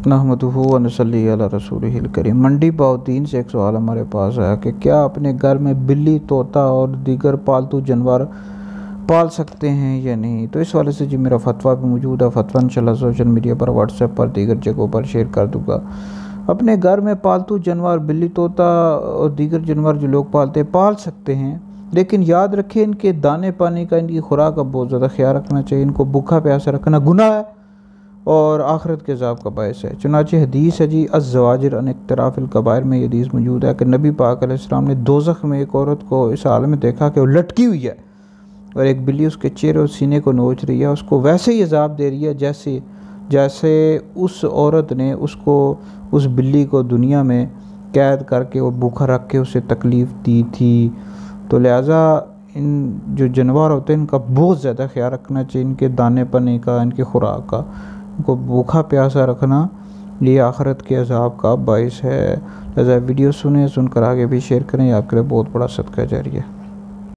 नहमदुहु व नसल्ली अला रसूलिहिल करीम। मंडी बाउद्दीन से एक सवाल हमारे पास आया कि क्या अपने घर में बिल्ली, तोता और दीगर पालतू जानवर पाल सकते हैं या नहीं। तो इस वाले से जी मेरा फतवा भी मौजूद है। फतवा इंशाल्लाह सोशल मीडिया पर, व्हाट्सएप पर, दीगर जगहों पर शेयर कर दूँगा। अपने घर में पालतू जानवर बिल्ली, तोता और दीगर जानवर जो लोग पालते हैं पाल सकते हैं, लेकिन याद रखें इनके दाने पानी का, इनकी खुराक का बहुत ज़्यादा ख्याल रखना चाहिए। इनको भूखा प्यासा रखना गुनाह है और आखिरत के अज़ाब का बायस है। चुनांचे हदीस है जी अज़्ज़वाजिर अन इक़्तिराफ़िल कबाइर में ये हदीस मौजूद है कि नबी पाक अलैहिस्सलाम ने दोज़ख में एक औरत को इस हाल में देखा कि वो लटकी हुई है और एक बिल्ली उसके चेहरे और सीने को नोच रही है, उसको वैसे ही अज़ाब दे रही है जैसे उस औरत ने उसको, उस बिल्ली को दुनिया में कैद करके वो भूखा रख के उसे तकलीफ़ दी थी। तो लिहाजा इन जो जानवर होते हैं इनका बहुत ज़्यादा ख्याल रखना चाहिए, इनके दाने पानी का, इनकी खुराक का। इनको भूखा प्यासा रखना ये आखिरत के अज़ाब का बायस है। लिहाजा वीडियो सुनकर आगे भी शेयर करें, आपके लिए बहुत बड़ा सदका जारी है।